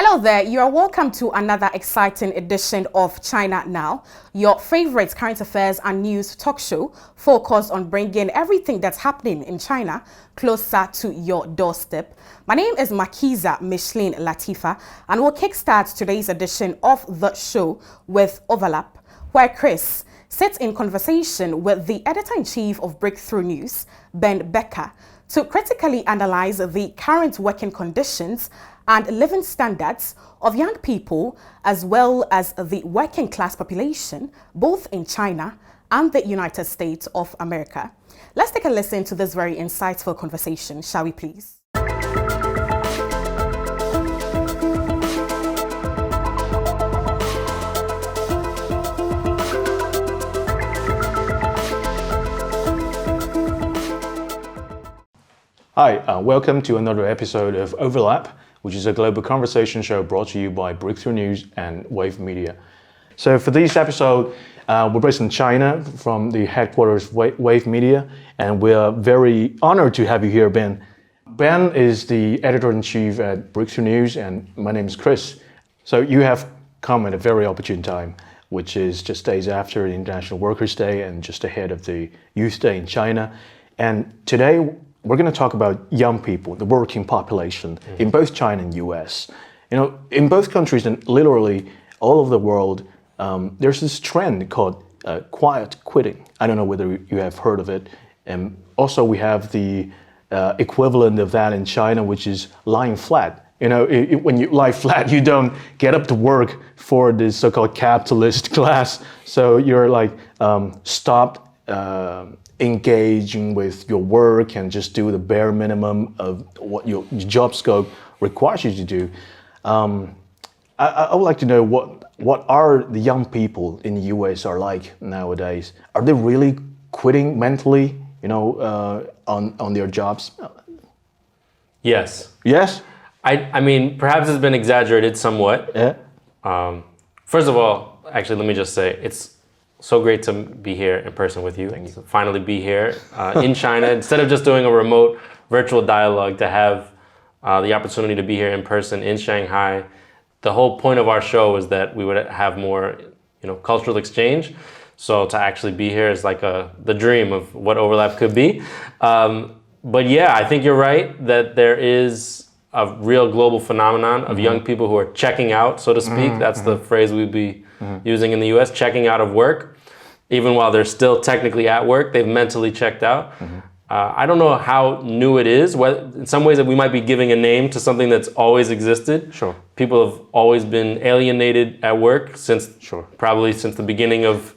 Hello there, you are welcome to another exciting edition of China Now, your favorite current affairs and news talk show focused on bringing everything that's happening in China closer to your doorstep. My name is Makiza Micheline Latifa, and we'll kickstart today's edition of the show with Overlap, where Kris sits in conversation with the editor-in-chief of Breakthrough News, Ben Becker, to critically analyze the current working conditions and living standards of young people, as well as the working class population, both in China and the United States of America. Let's take a listen to this very insightful conversation, shall we please? Hi, welcome to another episode of Overlap, which is a global conversation show brought to you by Breakthrough News and Wave Media. So for this episode, we're based in China from the headquarters of Wave Media, and we're very honored to have you here, Ben. Ben is the editor-in-chief at Breakthrough News, and my name is Kris. So you have come at a very opportune time, which is just days after the International Workers' Day and just ahead of the Youth Day in China. And today, we're going to talk about young people, the working population in both China and US. You know, in both countries and literally all over the world, there's this trend called quiet quitting. I don't know whether you have heard of it. And also we have the equivalent of that in China, which is lying flat. You know, when you lie flat, you don't get up to work for this so-called capitalist class. So you're like stopped engaging with your work and just do the bare minimum of what your job scope requires you to do. I would like to know what are the young people in the US are like nowadays? Are they really quitting mentally, you know, on their jobs? Yes. Yes? I mean, perhaps it's been exaggerated somewhat. Yeah. First of all, actually, let me just say, it's so great to be here in person with you. To finally be here in China. Instead of just doing a remote virtual dialogue, to have the opportunity to be here in person in Shanghai. The whole point of our show is that we would have more, cultural exchange. So to actually be here is like the dream of what Overlap could be. But yeah, I think you're right that there is a real global phenomenon of young people who are checking out, so to speak. That's the phrase we'd be using in the US, checking out of work. Even while they're still technically at work, they've mentally checked out. I don't know how new it is. In some ways that we might be giving a name to something that's always existed. Sure. People have always been alienated at work probably since the beginning of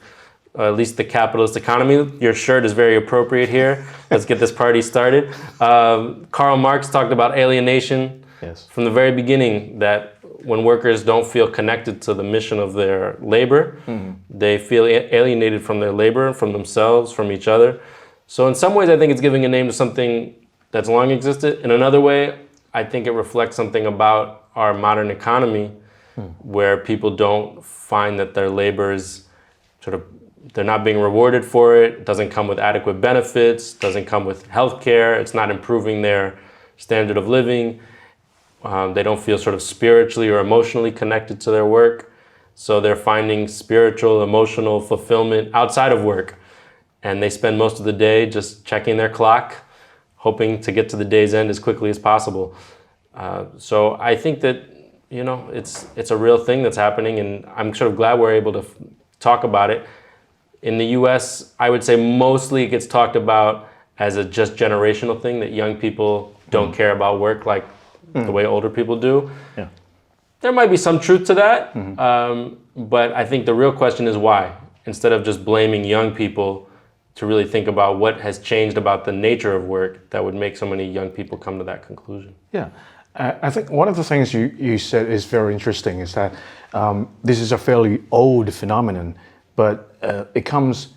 at least the capitalist economy. Your shirt is very appropriate here. Let's get this party started. Karl Marx talked about alienation from the very beginning, that when workers don't feel connected to the mission of their labor, they feel alienated from their labor, from themselves, from each other. So in some ways, I think it's giving a name to something that's long existed. In another way, I think it reflects something about our modern economy, where people don't find that their labor is they're not being rewarded for it. It doesn't come with adequate benefits, doesn't come with health care. It's not improving their standard of living. They don't feel sort of spiritually or emotionally connected to their work. So they're finding spiritual, emotional fulfillment outside of work. And they spend most of the day just checking their clock, hoping to get to the day's end as quickly as possible. So I think that, it's a real thing that's happening, and I'm sort of glad we're able to talk about it. In the US, I would say mostly it gets talked about as a just generational thing, that young people don't care about work like the way older people do. Yeah. There might be some truth to that, but I think the real question is why? Instead of just blaming young people, to really think about what has changed about the nature of work that would make so many young people come to that conclusion. Yeah. I think one of the things you said is very interesting, is that this is a fairly old phenomenon, but it comes,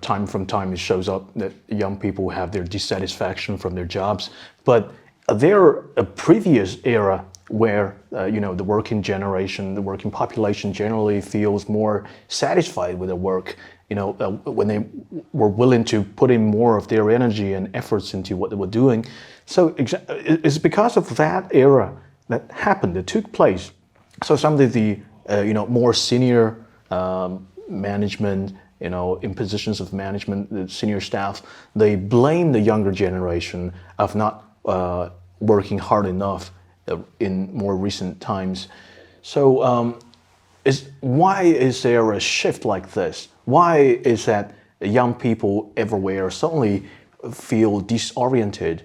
time from time it shows up that young people have their dissatisfaction from their jobs. But there a previous era where, the working generation, the working population generally feels more satisfied with their work, when they were willing to put in more of their energy and efforts into what they were doing. So it's because of that era that happened, that took place. So some of the more senior management, in positions of management, the senior staff, they blame the younger generation of not working hard enough in more recent times. So why is there a shift like this? Why is that young people everywhere suddenly feel disoriented?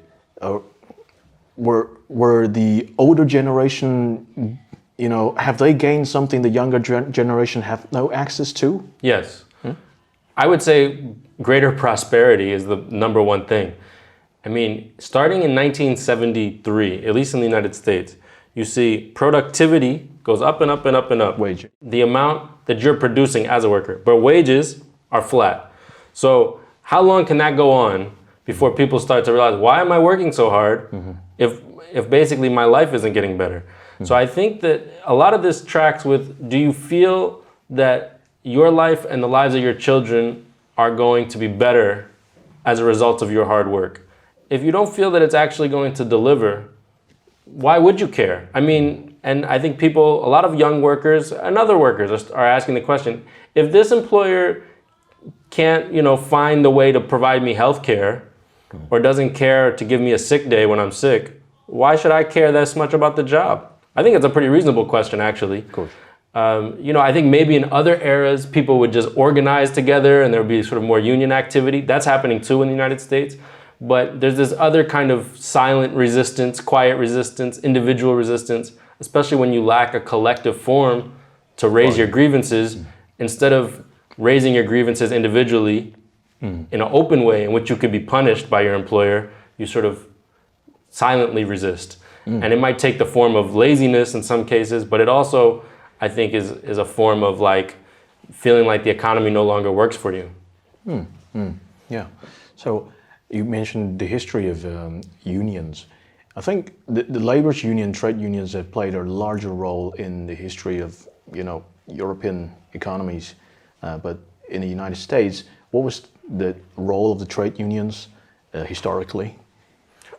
Were the older generation, have they gained something the younger generation have no access to? Yes. I would say greater prosperity is the number one thing. I mean, starting in 1973, at least in the United States, you see productivity goes up and up and up and up. Wage. The amount that you're producing as a worker, but wages are flat. So how long can that go on before people start to realize, why am I working so hard if basically my life isn't getting better? So I think that a lot of this tracks with, do you feel that your life and the lives of your children are going to be better as a result of your hard work? If you don't feel that it's actually going to deliver, why would you care? I mean, and I think a lot of young workers and other workers are asking the question, if this employer can't, find the way to provide me health care or doesn't care to give me a sick day when I'm sick, why should I care this much about the job? I think it's a pretty reasonable question, actually. Of course. I think maybe in other eras, people would just organize together and there would be sort of more union activity. That's happening too in the United States. But there's this other kind of silent resistance, quiet resistance, individual resistance, especially when you lack a collective forum to raise your grievances. Instead of raising your grievances individually in an open way in which you could be punished by your employer, you sort of silently resist. And it might take the form of laziness in some cases, but it also, I think, is a form of like feeling like the economy no longer works for you. Yeah. So you mentioned the history of unions. I think the labor's union, trade unions have played a larger role in the history of, European economies. But in the United States, what was the role of the trade unions historically?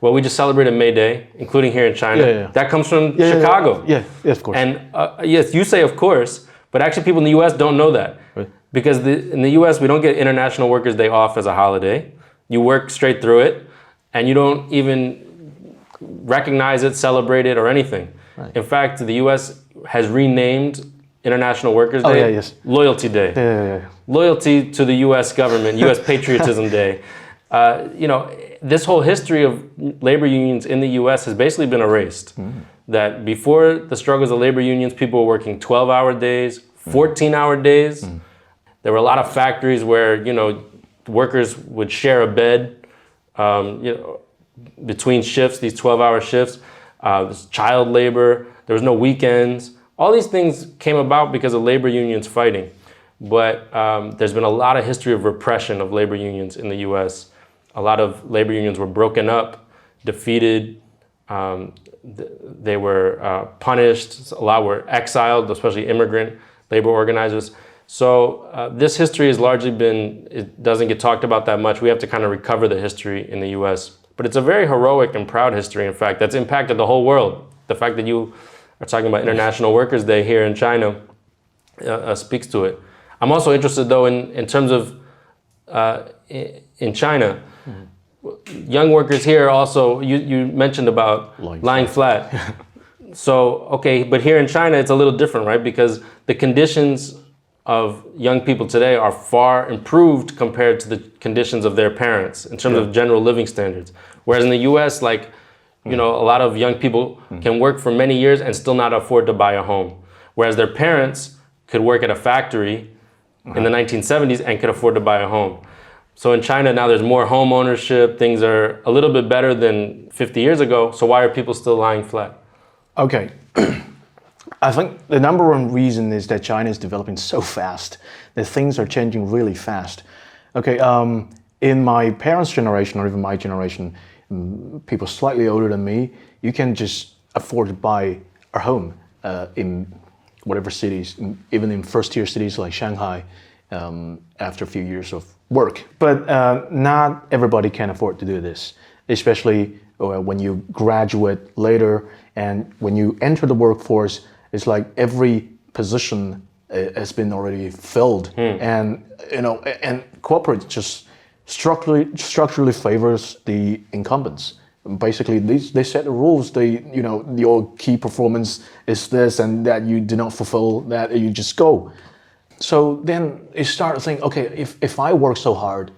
Well, we just celebrated May Day, including here in China. Yeah. That comes from Chicago. Yeah, of course. And yes, you say of course, but actually people in the US don't know that. Right. Because in the US, we don't get International Workers' Day off as a holiday. You work straight through it, and you don't even recognize it, celebrate it, or anything. Right. In fact, the US has renamed International Workers' Day Loyalty Day. Yeah. Loyalty to the US government, US Patriotism Day. This whole history of labor unions in the US has basically been erased. That before the struggles of labor unions, people were working 12-hour days, 14-hour days. There were a lot of factories where, workers would share a bed, between shifts, these 12-hour shifts. There's child labor, there was no weekends. All these things came about because of labor unions fighting. But there's been a lot of history of repression of labor unions in the US. A lot of labor unions were broken up, defeated, they were punished, a lot were exiled, especially immigrant labor organizers. So this history has largely it doesn't get talked about that much. We have to kind of recover the history in the US. But it's a very heroic and proud history, in fact, that's impacted the whole world. The fact that you are talking about International Workers' Day here in China speaks to it. I'm also interested, though, in terms of in China, young workers here also, you mentioned about lying flat. So, okay, but here in China, it's a little different, right? Because the conditions of young people today are far improved compared to the conditions of their parents in terms of general living standards. Whereas in the US, like, a lot of young people can work for many years and still not afford to buy a home. Whereas their parents could work at a factory in the 1970s and could afford to buy a home. So in China now there's more home ownership, things are a little bit better than 50 years ago, so why are people still lying flat? Okay, I think the number one reason is that China is developing so fast, that things are changing really fast. Okay, in my parents' generation or even my generation, people slightly older than me, you can just afford to buy a home in whatever cities, even in first-tier cities like Shanghai, after a few years of work. But not everybody can afford to do this, especially or when you graduate later, and when you enter the workforce, it's like every position has been already filled, and and corporate just structurally favors the incumbents. Basically, they set the rules. Your key performance is this, and that you do not fulfill that, you just go. So then you start to think, okay, if I work so hard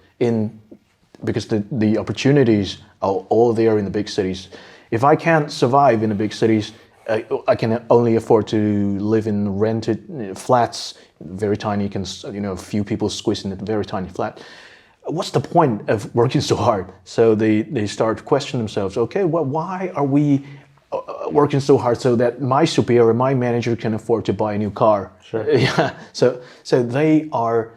because the opportunities are all there in the big cities, if I can't survive in the big cities, I can only afford to live in rented flats, very tiny, a few people squeezed in a very tiny flat. What's the point of working so hard? So they start to question themselves, okay, well, why are we working so hard so that my superior, my manager can afford to buy a new car? Sure. Yeah. So they are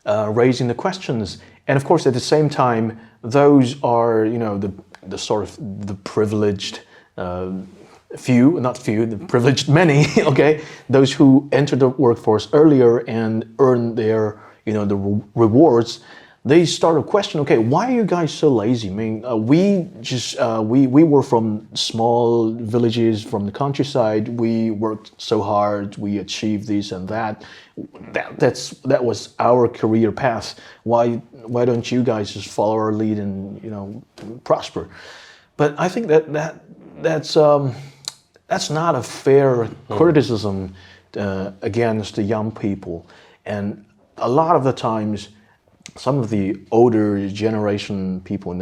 raising the questions. And of course, at the same time, those are, the sort of the privileged the privileged many, okay? Those who enter the workforce earlier and earn their, the rewards, they start to question, okay, why are you guys so lazy? I mean, we were from small villages from the countryside. We worked so hard. We achieved this and that. That was our career path. Why don't you guys just follow our lead and prosper? But I think that's not a fair criticism against the young people. And a lot of the times, some of the older generation people,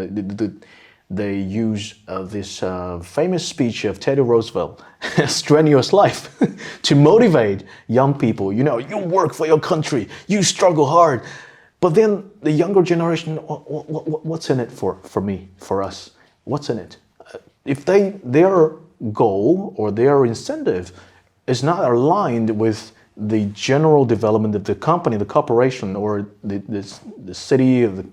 they use this famous speech of Teddy Roosevelt, "Strenuous life," to motivate young people. You work for your country, you struggle hard. But then the younger generation, what's in it for me, for us? What's in it? If their goal or their incentive is not aligned with the general development of the company, the corporation, or the city, or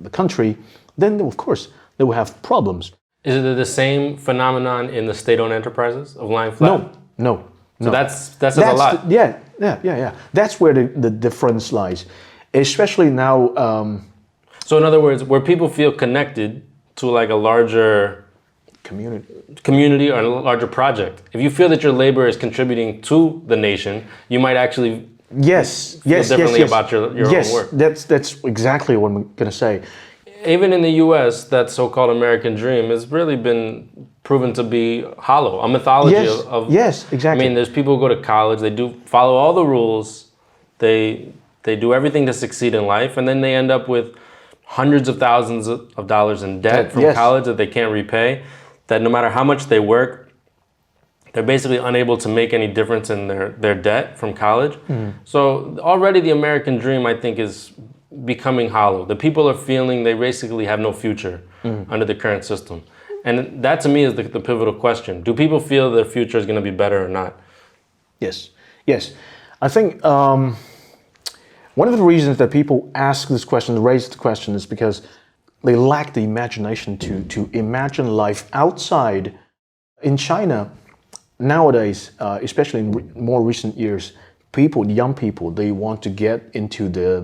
the country, then of course they will have problems. Is it the same phenomenon in the state-owned enterprises of lying flat? No. So that says a lot. Yeah. That's where the difference lies, especially now. So in other words, where people feel connected to like a larger community or a larger project. If you feel that your labor is contributing to the nation, you might actually feel differently about your own work. That's exactly what I'm going to say. Even in the U.S., that so-called American dream has really been proven to be hollow, a mythology of. Yes, exactly. I mean, there's people who go to college, they do follow all the rules, they do everything to succeed in life, and then they end up with hundreds of thousands of dollars in debt from college that they can't repay. That no matter how much they work, they're basically unable to make any difference in their debt from college. So already the American dream, I think, is becoming hollow. The people are feeling they basically have no future under the current system. And that to me is the pivotal question. Do people feel their future is going to be better or not? Yes. I think one of the reasons that people ask this question, raise the question, is because they lack the imagination to imagine life outside. In China, nowadays, especially in more recent years, young people, they want to get into the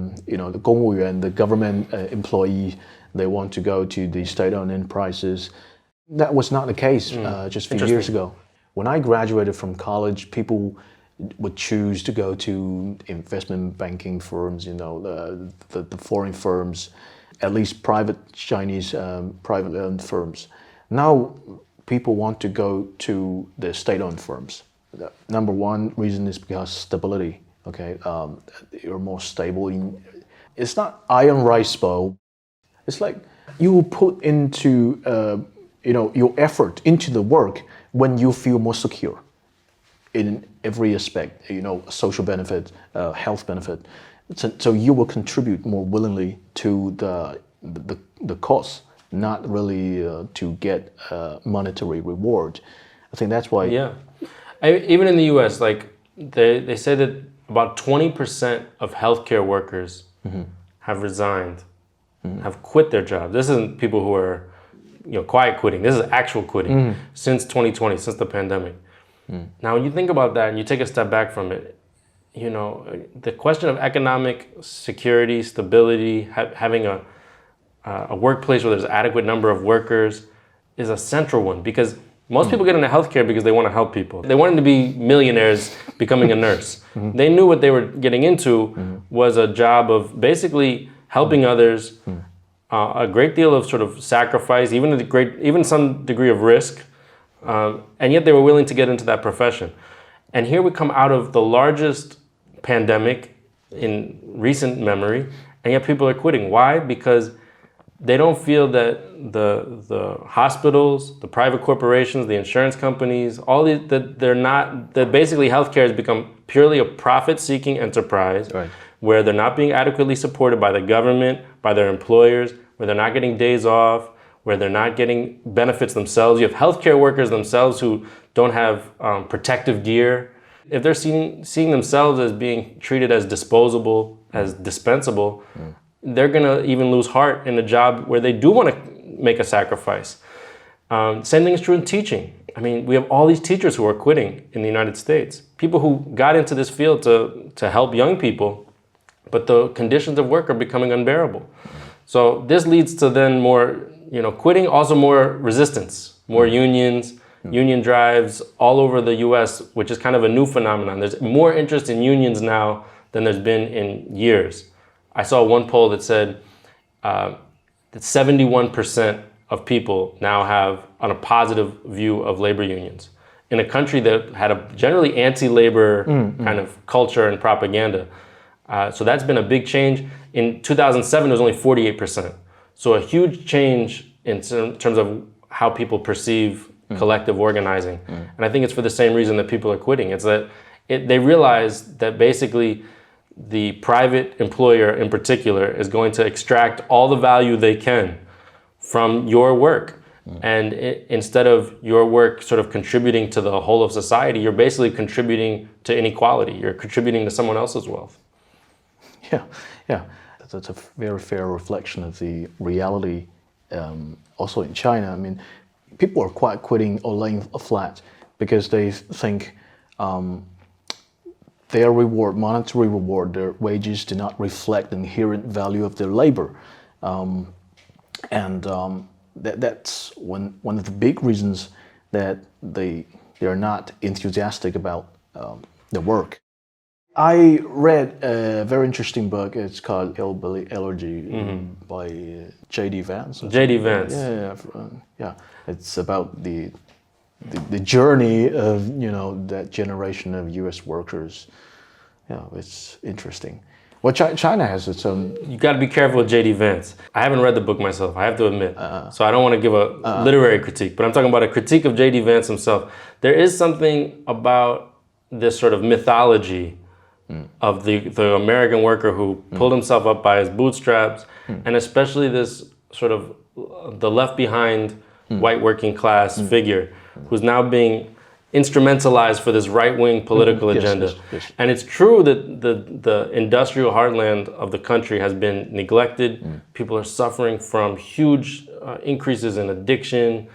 公务员, the government employee. They want to go to the state-owned enterprises. That was not the case just a few years ago. When I graduated from college, people would choose to go to investment banking firms, the foreign firms, at least private Chinese private-owned firms. Now, people want to go to the state-owned firms. The number one reason is because stability. Okay, you're more stable. It's not iron rice bowl. It's like you will put into your effort into the work when you feel more secure in every aspect. Social benefit, health benefit. So you will contribute more willingly to the cause, not really to get a monetary reward. I think that's why. Yeah, even in the U.S., like they say that about 20% of healthcare workers have resigned, have quit their jobs. This isn't people who are quiet quitting. This is actual quitting since 2020, since the pandemic. Now, when you think about that and you take a step back from it, the question of economic security, stability, having a workplace where there's an adequate number of workers is a central one, because most people get into healthcare because they want to help people. They wanted to be millionaires becoming a nurse. They knew what they were getting into was a job of basically helping others, a great deal of sort of sacrifice, even some degree of risk, and yet they were willing to get into that profession. And here we come out of the largest pandemic in recent memory, and yet people are quitting. Why? Because they don't feel that the hospitals, the private corporations, the insurance companies, that basically healthcare has become purely a profit-seeking enterprise, right, where they're not being adequately supported by the government, by their employers, where they're not getting days off, where they're not getting benefits themselves. You have healthcare workers themselves who don't have protective gear. If they're seeing themselves as being treated as disposable, as dispensable, they're gonna even lose heart in a job where they do want to make a sacrifice. Same thing is true in teaching. I mean, we have all these teachers who are quitting in the United States. People who got into this field to help young people, but the conditions of work are becoming unbearable. So this leads to then more, quitting, also more resistance, more unions, union drives all over the US, which is kind of a new phenomenon. There's more interest in unions now than there's been in years. I saw one poll that said that 71% of people now have a positive view of labor unions in a country that had a generally anti-labor kind of culture and propaganda. So that's been a big change. In 2007, it was only 48%. So a huge change in terms of how people perceive collective organizing. And I think it's for the same reason that people are quitting. It's that they realize that basically the private employer in particular is going to extract all the value they can from your work. And instead of your work sort of contributing to the whole of society, you're basically contributing to inequality. You're contributing to someone else's wealth. Yeah. That's a very fair reflection of the reality also in China. I mean, people are quite quitting or laying flat because they think their reward, monetary reward, their wages do not reflect the inherent value of their labor. That's one of the big reasons that they are not enthusiastic about the work. I read a very interesting book. It's called Hillbilly Elegy by J.D. Vance. J.D. Vance. Yeah. It's about the journey of that generation of U.S. workers. Yeah, it's interesting. Well, China has its own. You got to be careful with J.D. Vance. I haven't read the book myself, I have to admit. So I don't want to give a literary critique, but I'm talking about a critique of J.D. Vance himself. There is something about this sort of mythology of the American worker who pulled himself up by his bootstraps, and especially this sort of the left behind white working class figure who's now being instrumentalized for this right-wing political agenda. Yes. And it's true that the industrial heartland of the country has been neglected. People are suffering from huge increases in addiction,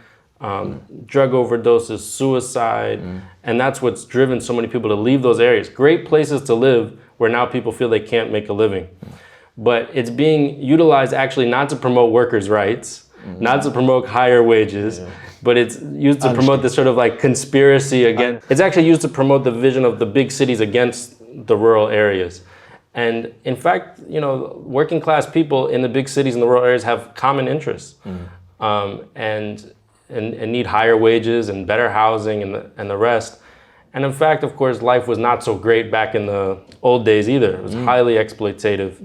drug overdoses, suicide, and that's what's driven so many people to leave those areas. Great places to live where now people feel they can't make a living. But it's being utilized actually not to promote workers' rights, not to promote higher wages, but it's used to promote this sort of like conspiracy against, it's actually used to promote the vision of the big cities against the rural areas. And in fact, working class people in the big cities and the rural areas have common interests. And need higher wages and better housing and the rest. And in fact, of course, life was not so great back in the old days either. It was highly exploitative.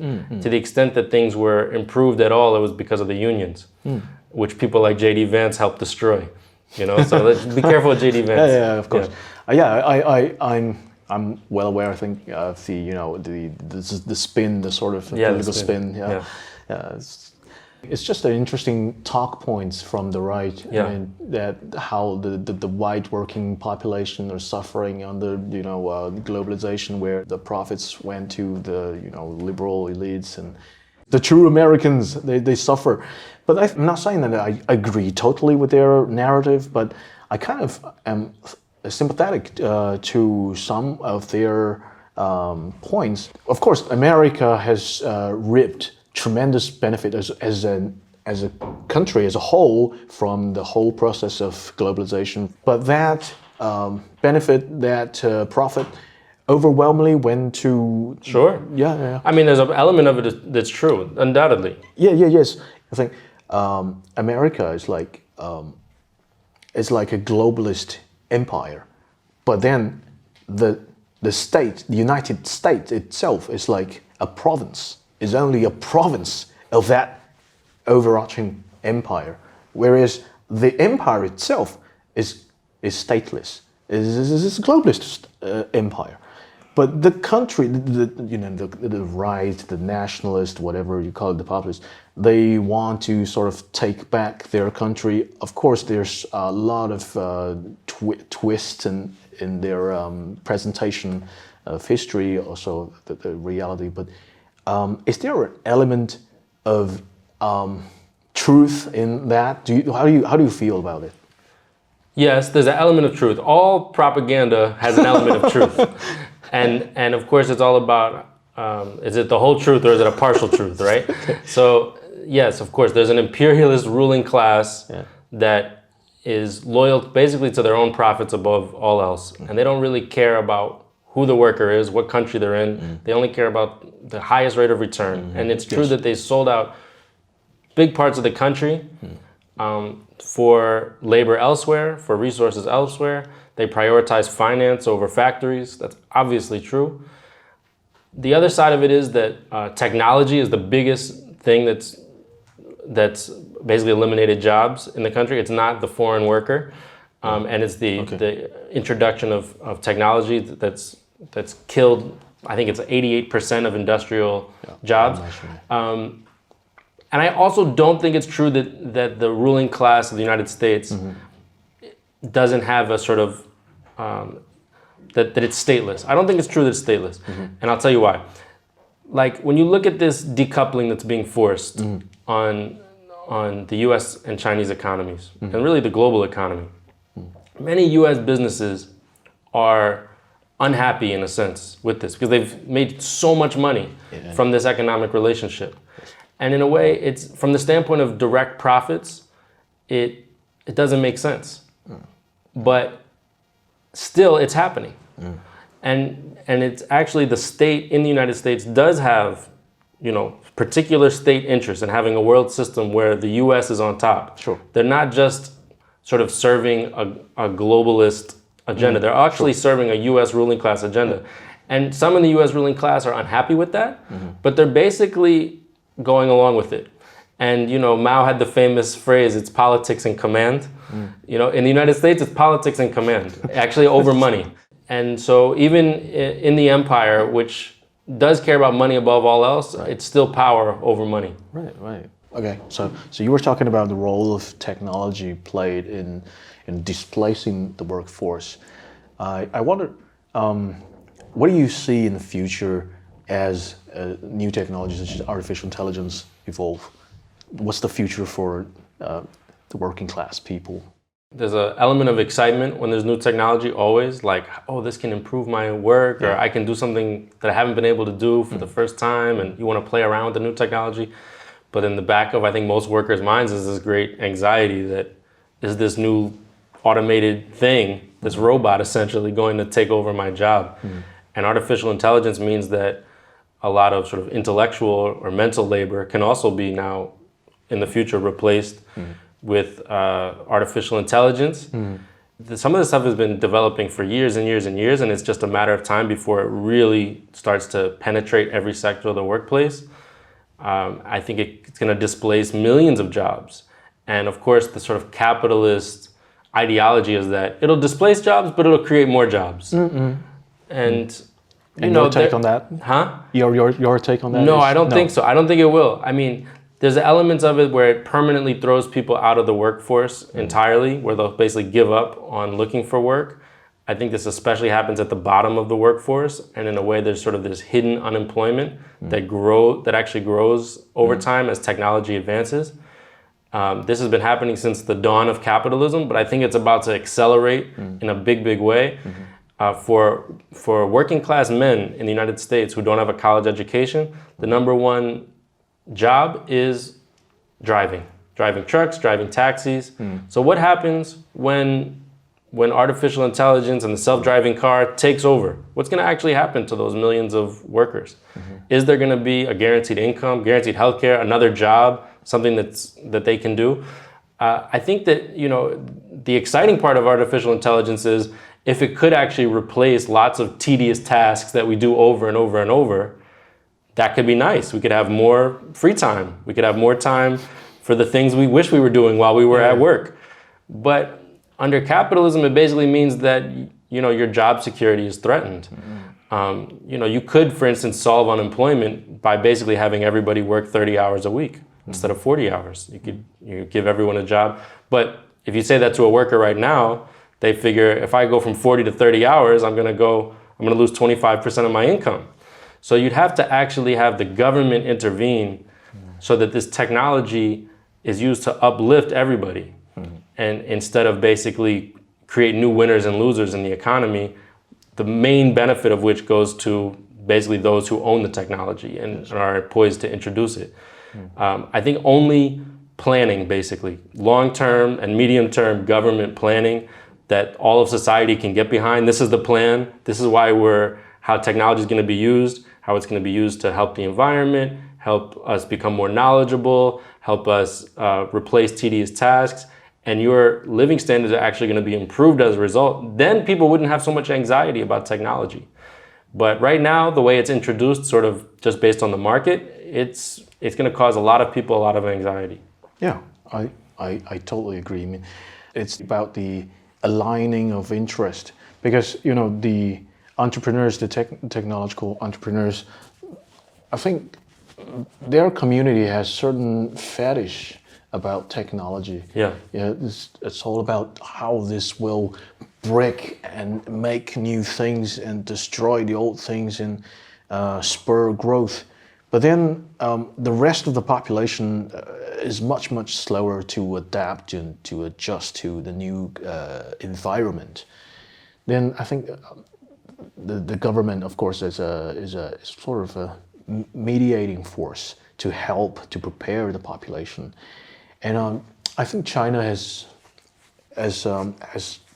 To the extent that things were improved at all, it was because of the unions, which people like J.D. Vance helped destroy. So let's be careful with J.D. Vance. Yeah, of course. I'm well aware, I think, of the spin, the sort of political spin. It's just an interesting talk points from the right. I mean, that how the white working population are suffering under globalization, where the profits went to the liberal elites, and the true Americans they suffer. But I'm not saying that I agree totally with their narrative, but I kind of am sympathetic to some of their points. Of course, America has reaped tremendous benefit as as a country as a whole from the whole process of globalization. But that benefit, that profit, overwhelmingly went to. Sure. Yeah. I mean, there's an element of it that's true, undoubtedly. Yes. I think America is like a globalist empire, but then the state, the United States itself, is like a province. Is only a province of that overarching empire, whereas the empire itself is stateless. Is a globalist empire. But the country, the right, the nationalist, whatever you call it, the populist, they want to sort of take back their country. Of course, there's a lot of twists in their presentation of history, also the reality. But is there an element of truth in that? How do you feel about it? Yes, there's an element of truth. All propaganda has an element of truth. And of course, it's all about, is it the whole truth or is it a partial truth, right? So yes, of course, there's an imperialist ruling class that is loyal basically to their own profits above all else. And they don't really care about who the worker is, what country they're in. They only care about the highest rate of return. And it's true that they sold out big parts of the country for labor elsewhere, for resources elsewhere. They prioritize finance over factories. That's obviously true. The other side of it is that technology is the biggest thing that's basically eliminated jobs in the country. It's not the foreign worker, and it's the introduction of technology that's killed. I think it's 88% of industrial jobs. And I also don't think it's true that the ruling class of the United States doesn't have a sort of that it's stateless. I don't think it's true that it's stateless, and I'll tell you why. Like when you look at this decoupling that's being forced on the U.S. and Chinese economies, and really the global economy, many U.S. businesses are unhappy in a sense with this because they've made so much money from this economic relationship. And in a way, it's from the standpoint of direct profits, it doesn't make sense. But still, it's happening. And it's actually the state in the United States does have, particular state interest in having a world system where the U.S. is on top. Sure. They're not just sort of serving a globalist agenda. They're actually serving a U.S. ruling class agenda. And some in the U.S. ruling class are unhappy with that, but they're basically going along with it. And Mao had the famous phrase, it's politics and command. In the United States, it's politics and command, actually over money. And so even in the empire, which does care about money above all else, it's still power over money. Right. Okay, so you were talking about the role of technology played in displacing the workforce. I wonder, what do you see in the future as new technologies such as artificial intelligence evolve? What's the future for the working class people? There's an element of excitement when there's new technology always, like, oh, this can improve my work, or I can do something that I haven't been able to do for the first time, and you want to play around with the new technology. But in the back of, I think, most workers' minds is this great anxiety that is this new automated thing, this robot essentially going to take over my job. And artificial intelligence means that a lot of sort of intellectual or mental labor can also be now in the future replaced with artificial intelligence. Some of this stuff has been developing for years and years and years, and it's just a matter of time before it really starts to penetrate every sector of the workplace. I think it's going to displace millions of jobs. And of course, the sort of capitalist ideology is that it'll displace jobs, but it'll create more jobs. And your take on that? Huh? Your take on that? No, I don't think so. I don't think it will. I mean, there's elements of it where it permanently throws people out of the workforce entirely, where they'll basically give up on looking for work. I think this especially happens at the bottom of the workforce, and in a way there's sort of this hidden unemployment that actually grows over time as technology advances. This has been happening since the dawn of capitalism, but I think it's about to accelerate in a big way. For working class men in the United States who don't have a college education, the number one job is driving. driving trucks, driving taxis. So what happens when artificial intelligence and the self-driving car takes over? What's going to actually happen to those millions of workers? Is there going to be a guaranteed income, guaranteed healthcare, another job, something that they can do? I think that, the exciting part of artificial intelligence is if it could actually replace lots of tedious tasks that we do over and over and over, that could be nice. We could have more free time. We could have more time for the things we wish we were doing while we were at work. But under capitalism, it basically means that, your job security is threatened. You could, for instance, solve unemployment by basically having everybody work 30 hours a week instead of 40 hours. You could give everyone a job. But if you say that to a worker right now, they figure if I go from 40 to 30 hours, I'm going to lose 25% of my income. So you'd have to actually have the government intervene so that this technology is used to uplift everybody. And instead of basically create new winners and losers in the economy, the main benefit of which goes to basically those who own the technology and are poised to introduce it. I think only planning, basically, long-term and medium-term government planning that all of society can get behind. This is the plan. This is how technology is going to be used, how it's going to be used to help the environment, help us become more knowledgeable, help us replace tedious tasks, and your living standards are actually going to be improved as a result. Then people wouldn't have so much anxiety about technology. But right now, the way it's introduced, sort of just based on the market, it's going to cause a lot of people a lot of anxiety. Yeah, I totally agree. I mean, it's about the aligning of interest because, the entrepreneurs, the technological entrepreneurs, I think their community has certain fetish about technology. Yeah, it's all about how this will break and make new things and destroy the old things and spur growth. But then the rest of the population is much, much slower to adapt and to adjust to the new environment. Then I think the government, of course, is a sort of a mediating force to help to prepare the population. And I think China has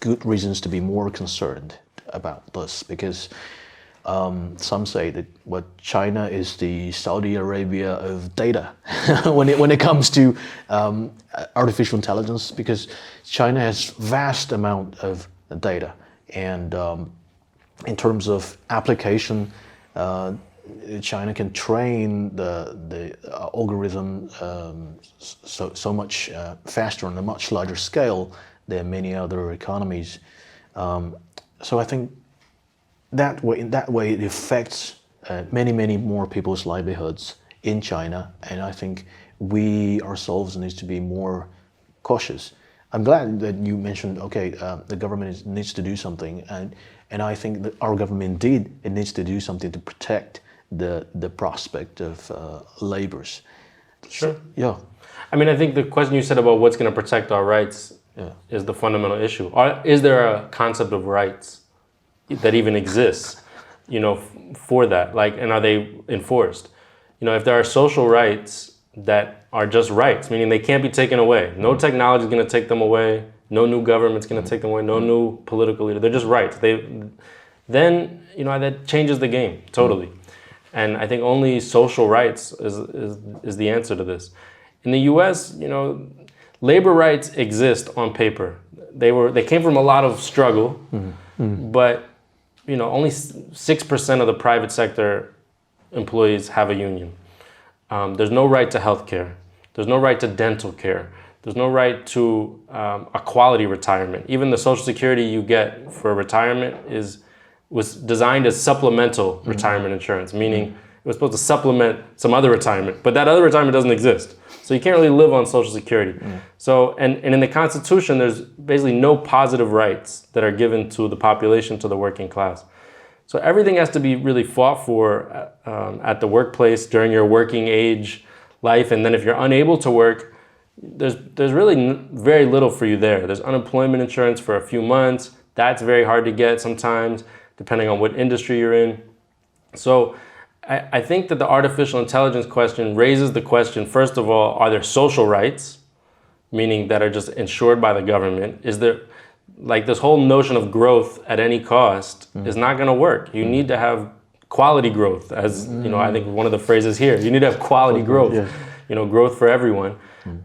good reasons to be more concerned about this because some say that China is the Saudi Arabia of data when it comes to artificial intelligence because China has vast amount of data and in terms of application, China can train the algorithm so much faster on a much larger scale than many other economies. So I think in that way it affects many more people's livelihoods in China, and I think we ourselves need to be more cautious. I'm glad that you mentioned, the government needs to do something, and I think that our government indeed needs to do something to protect the prospect of labors. Sure. Yeah. I mean, I think the question you said about what's going to protect our rights is the fundamental issue. Is there a concept of rights that even exists, for that? And are they enforced? If there are social rights that are just rights, meaning they can't be taken away. No technology is going to take them away. No new government's going to take them away. No new political leader. They're just rights. Then that changes the game totally. And I think only social rights is the answer to this. In the U.S., labor rights exist on paper. They came from a lot of struggle, but only 6% of the private sector employees have a union. There's no right to health care. There's no right to dental care. There's no right to a quality retirement. Even the Social Security you get for retirement was designed as supplemental retirement insurance, meaning it was supposed to supplement some other retirement, but that other retirement doesn't exist. So you can't really live on Social Security. So, and in the Constitution, there's basically no positive rights that are given to the population, to the working class. So everything has to be really fought for at the workplace during your working age life. And then if you're unable to work, there's really very little for you there. There's unemployment insurance for a few months. That's very hard to get sometimes, depending on what industry you're in. So I think that the artificial intelligence question raises the question, first of all, are there social rights? meaning that are just insured by the government, is there, like this whole notion of growth at any cost is not going to work. You need to have quality growth, as you know, I think one of the phrases here, you need to have quality growth, you know, growth for everyone.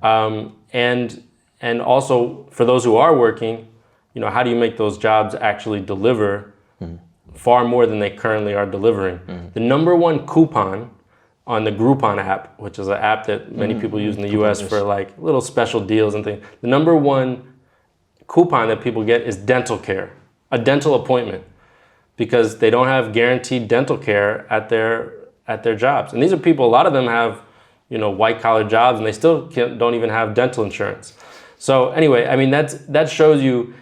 And also for those who are working, you know, how do you make those jobs actually deliver far more than they currently are delivering? The number one coupon on the Groupon app, which is an app that many people use in the US for like little special deals and things. The number one coupon that people get is dental care, a dental appointment, because they don't have guaranteed dental care at their jobs. And these are people, a lot of them have, you know, white collar jobs and they still don't even have dental insurance. So anyway, I mean, that shows you,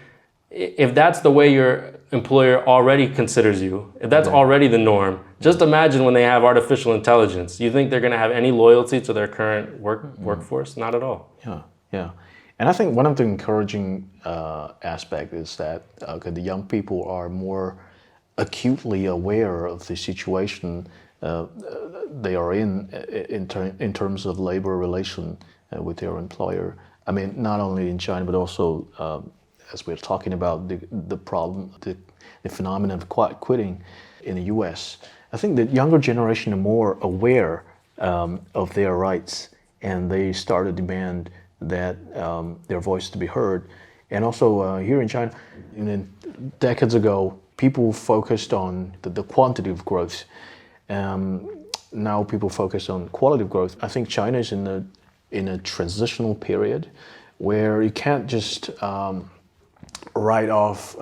if that's the way your employer already considers you, if that's already the norm, just imagine when they have artificial intelligence. You think they're going to have any loyalty to their current workforce? Not at all. Yeah. And I think one of the encouraging aspects is that the young people are more acutely aware of the situation they are in terms of labor relation with their employer. I mean, not only in China, but also as we're talking about the problem, the phenomenon of quiet quitting in the US. I think the younger generation are more aware of their rights, and they start to demand that their voice to be heard. And also here in China, decades ago, people focused on the quantity of growth. Now people focus on quality of growth. I think China is in a transitional period where you can't just write off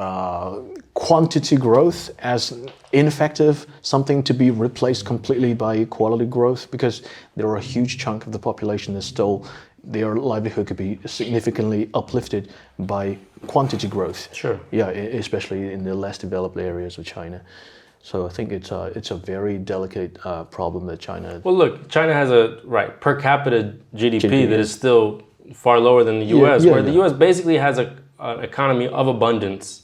quantity growth as ineffective, something to be replaced completely by quality growth, because there are a huge chunk of the population that still, their livelihood could be significantly uplifted by quantity growth. Sure. Yeah, especially in the less developed areas of China. So I think it's a very delicate problem that China. Well, look, China has a per capita GDP that is still far lower than the U.S., where the U.S. basically has an economy of abundance.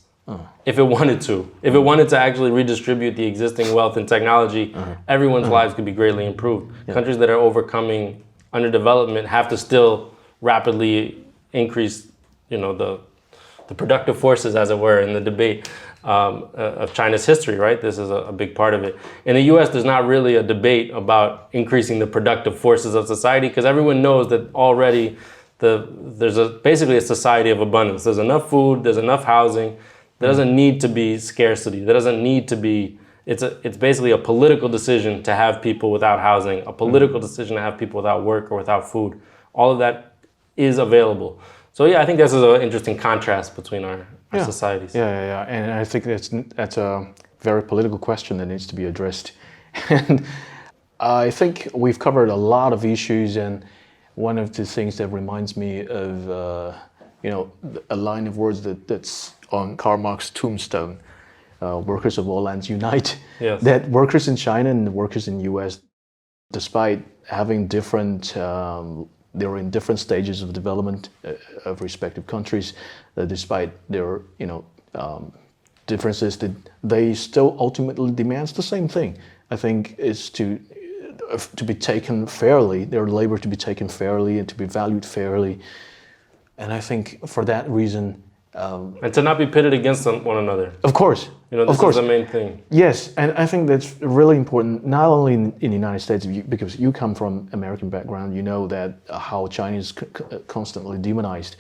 If it wanted to, if it wanted to actually redistribute the existing wealth and technology, everyone's lives could be greatly improved. Countries that are overcoming underdevelopment have to still rapidly increase, you know, the productive forces, as it were, in the debate of China's history, right? This is a big part of it. In the US, there's not really a debate about increasing the productive forces of society, because everyone knows that already there's basically a society of abundance. There's enough food, there's enough housing. There doesn't need to be scarcity. There doesn't need to be, it's basically a political decision to have people without housing, a political decision to have people without work or without food. All of that is available. So yeah, I think this is an interesting contrast between our societies. Yeah. And I think that's a very political question that needs to be addressed. And I think we've covered a lot of issues, and one of the things that reminds me of, a line of words that's on Karl Marx's tombstone, workers of all lands unite. Yes. That workers in China and workers in the US, despite having they're in different stages of development of respective countries, despite their differences, that they still ultimately demands the same thing. I think is to be taken fairly, their labor to be taken fairly and to be valued fairly. And I think for that reason, and to not be pitted against one another. Of course. This is the main thing. Yes, and I think that's really important, not only in the United States, because you come from American background, you know that how China is constantly demonized.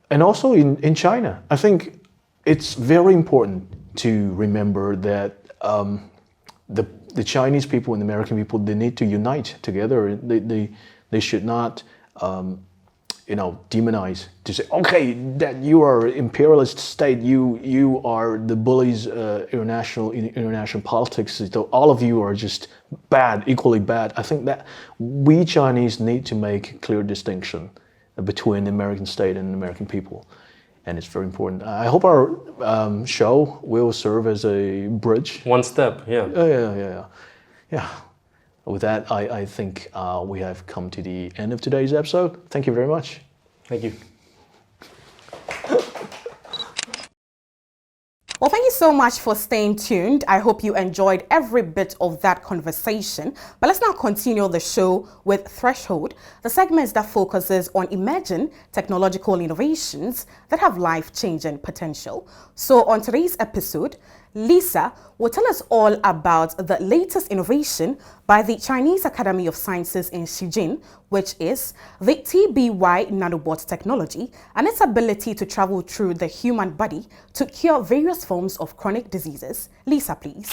And also in China, I think it's very important to remember that the Chinese people and the American people, they need to unite together. They should not demonize, to say, okay, that you are imperialist state, you are the bullies, international politics, so all of you are just bad, equally bad. I think that we Chinese need to make a clear distinction between the American state and the American people, and it's very important. I hope our show will serve as a bridge. One step, yeah. Yeah. With that, I think we have come to the end of today's episode. Thank you very much. Thank you. Well, thank you so much for staying tuned. I hope you enjoyed every bit of that conversation. But let's now continue the show with Threshold, the segment that focuses on emerging technological innovations that have life-changing potential. So on today's episode, Lisa will tell us all about the latest innovation by the Chinese Academy of Sciences in Xicheng, which is the TBY Nanobot Technology, and its ability to travel through the human body to cure various forms of chronic diseases. Lisa, please.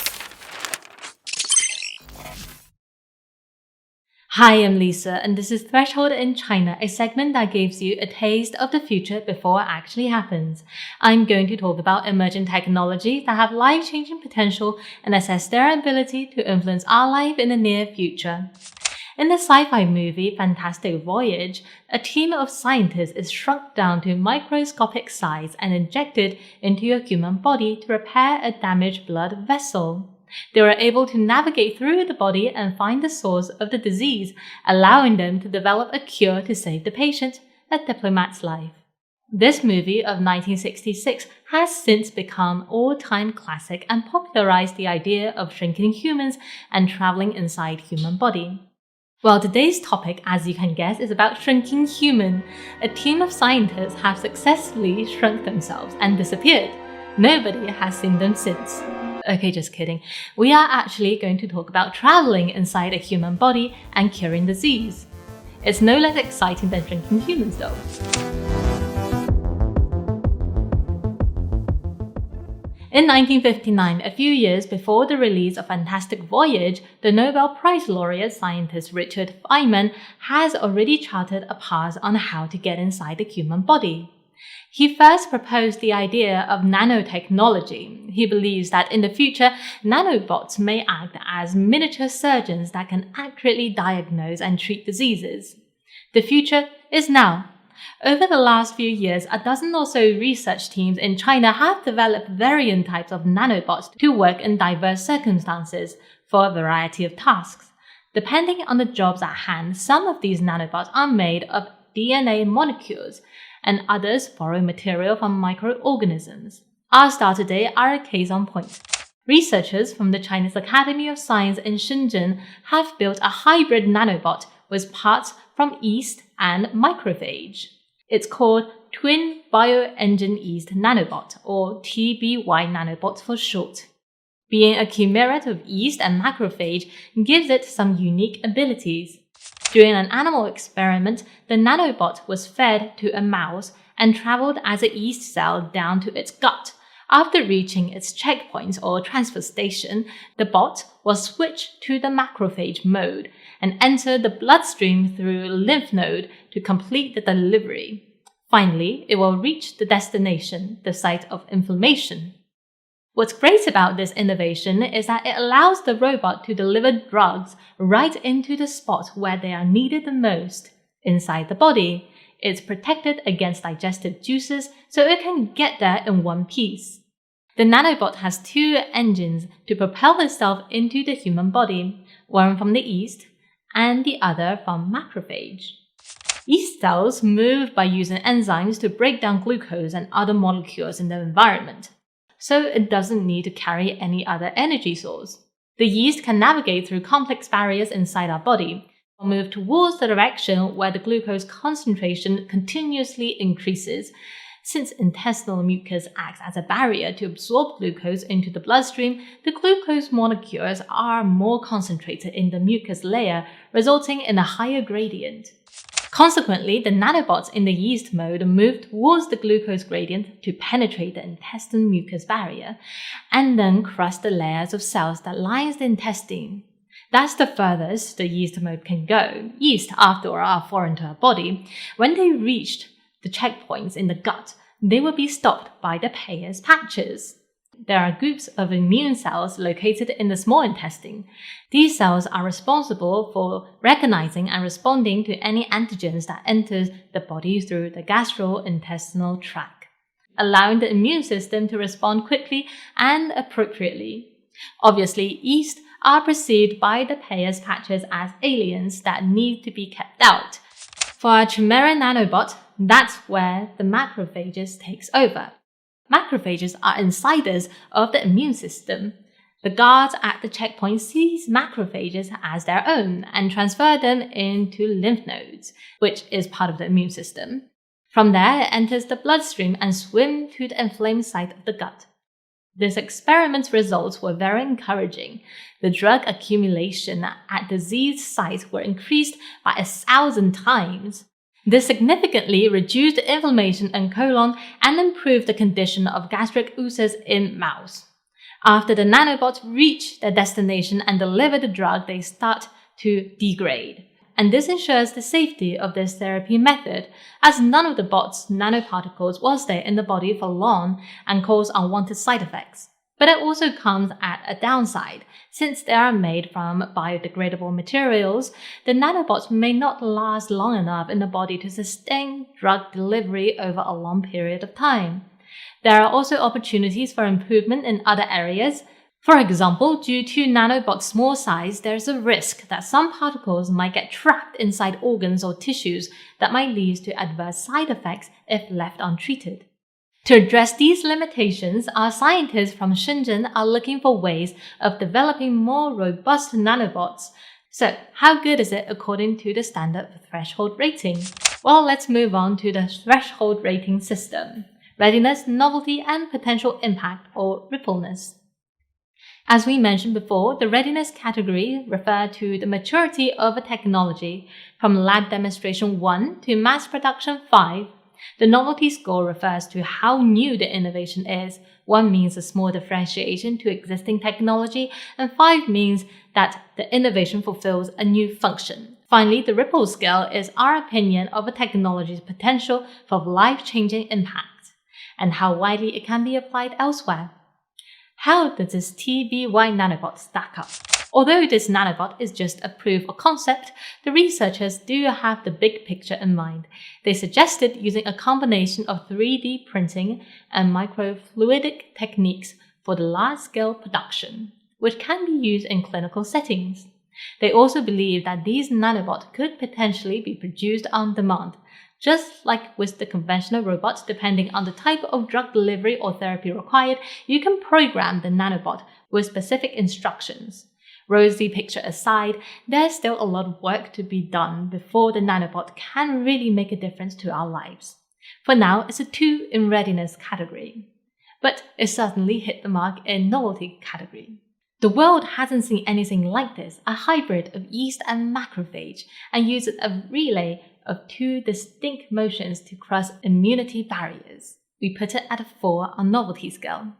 Hi, I'm Lisa, and this is Threshold in China, a segment that gives you a taste of the future before it actually happens. I'm going to talk about emerging technologies that have life-changing potential and assess their ability to influence our life in the near future. In the sci-fi movie Fantastic Voyage, a team of scientists is shrunk down to microscopic size and injected into your human body to repair a damaged blood vessel. They were able to navigate through the body and find the source of the disease, allowing them to develop a cure to save the patient, a diplomat's life. This movie of 1966 has since become an all-time classic and popularized the idea of shrinking humans and traveling inside human body. Well, today's topic, as you can guess, is about shrinking human. A team of scientists have successfully shrunk themselves and disappeared. Nobody has seen them since. Okay, just kidding. We are actually going to talk about traveling inside a human body and curing disease. It's no less exciting than shrinking humans though. In 1959, a few years before the release of Fantastic Voyage, the Nobel Prize laureate scientist Richard Feynman has already charted a path on how to get inside the human body. He first proposed the idea of nanotechnology. He believes that in the future, nanobots may act as miniature surgeons that can accurately diagnose and treat diseases. The future is now. Over the last few years, a dozen or so research teams in China have developed variant types of nanobots to work in diverse circumstances for a variety of tasks. Depending on the jobs at hand, some of these nanobots are made of DNA molecules, and others borrow material from microorganisms. Our star today are a case on point. Researchers from the Chinese Academy of Science in Shenzhen have built a hybrid nanobot with parts from yeast and macrophage. It's called Twin Bioengine Yeast Nanobot, or TBY Nanobot for short. Being a chimera of yeast and macrophage gives it some unique abilities. During an animal experiment, the nanobot was fed to a mouse and traveled as a yeast cell down to its gut. After reaching its checkpoint or transfer station, the bot was switched to the macrophage mode and entered the bloodstream through a lymph node to complete the delivery. Finally, it will reach the destination, the site of inflammation. What's great about this innovation is that it allows the robot to deliver drugs right into the spot where they are needed the most, inside the body. It's protected against digestive juices, so it can get there in one piece. The nanobot has two engines to propel itself into the human body, one from the yeast and the other from macrophage. Yeast cells move by using enzymes to break down glucose and other molecules in the environment, so it doesn't need to carry any other energy source. The yeast can navigate through complex barriers inside our body, or move towards the direction where the glucose concentration continuously increases. Since intestinal mucus acts as a barrier to absorb glucose into the bloodstream, the glucose molecules are more concentrated in the mucus layer, resulting in a higher gradient. Consequently, the nanobots in the yeast mode move towards the glucose gradient to penetrate the intestine mucus barrier and then cross the layers of cells that lines the intestine. That's the furthest the yeast mode can go. Yeast, after all, are foreign to our body. When they reached the checkpoints in the gut, they will be stopped by the Peyer's patches. There are groups of immune cells located in the small intestine. These cells are responsible for recognizing and responding to any antigens that enter the body through the gastrointestinal tract, allowing the immune system to respond quickly and appropriately. Obviously, yeast are perceived by the Peyer's patches as aliens that need to be kept out. For a chimera nanobot, that's where the macrophages takes over. Macrophages are insiders of the immune system. The guards at the checkpoint seize macrophages as their own and transfer them into lymph nodes, which is part of the immune system. From there, it enters the bloodstream and swims to the inflamed site of the gut. This experiment's results were very encouraging. The drug accumulation at diseased sites were increased by 1,000 times. This significantly reduced the inflammation in colon and improved the condition of gastric ulcers in mouse. After the nanobots reach their destination and deliver the drug, they start to degrade. And this ensures the safety of this therapy method, as none of the bots' nanoparticles will stay in the body for long and cause unwanted side effects. But it also comes at a downside. Since they are made from biodegradable materials, the nanobots may not last long enough in the body to sustain drug delivery over a long period of time. There are also opportunities for improvement in other areas. For example, due to nanobots' small size, there is a risk that some particles might get trapped inside organs or tissues that might lead to adverse side effects if left untreated. To address these limitations, our scientists from Xicheng are looking for ways of developing more robust nanobots. So, how good is it according to the standard threshold rating? Well, let's move on to the threshold rating system: readiness, novelty, and potential impact, or rippleness. As we mentioned before, the readiness category refers to the maturity of a technology from lab demonstration 1 to mass production 5. The novelty score refers to how new the innovation is. 1 means a small differentiation to existing technology, and 5 means that the innovation fulfills a new function. Finally, the ripple scale is our opinion of a technology's potential for life-changing impact and how widely it can be applied elsewhere. How does this TBY nanobot stack up? Although this nanobot is just a proof of concept, the researchers do have the big picture in mind. They suggested using a combination of 3D printing and microfluidic techniques for the large-scale production, which can be used in clinical settings. They also believe that these nanobots could potentially be produced on demand. Just like with the conventional robots, depending on the type of drug delivery or therapy required, you can program the nanobot with specific instructions. Rosy picture aside, there's still a lot of work to be done before the nanobot can really make a difference to our lives. For now, it's a 2 in readiness category, but it certainly hit the mark in novelty category. The world hasn't seen anything like this, a hybrid of yeast and macrophage, and uses a relay of 2 distinct motions to cross immunity barriers. We put it at a 4 on novelty scale.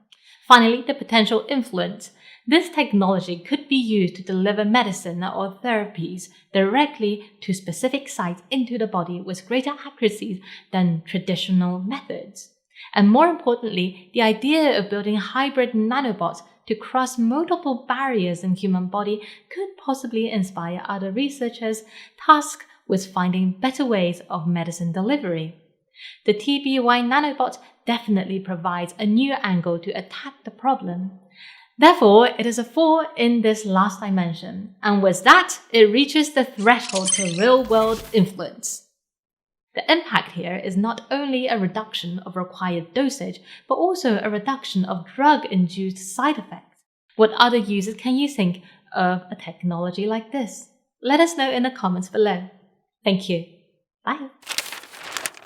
Finally, the potential influence. This technology could be used to deliver medicine or therapies directly to specific sites into the body with greater accuracy than traditional methods. And more importantly, the idea of building hybrid nanobots to cross multiple barriers in human body could possibly inspire other researchers tasked with finding better ways of medicine delivery. The TBY nanobot definitely provides a new angle to attack the problem. Therefore, it is a 4 in this last dimension, and with that, it reaches the threshold for real-world influence. The impact here is not only a reduction of required dosage, but also a reduction of drug-induced side effects. What other uses can you think of a technology like this? Let us know in the comments below. Thank you. Bye.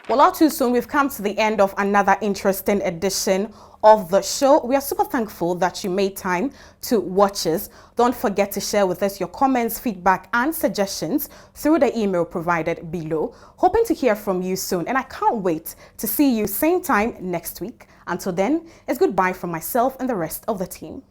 Well, all too soon, we've come to the end of another interesting edition of the show. We are super thankful that you made time to watch us. Don't forget to share with us your comments, feedback, and suggestions through the email provided below. Hoping to hear from you soon, and I can't wait to see you same time next week. Until then, it's goodbye from myself and the rest of the team.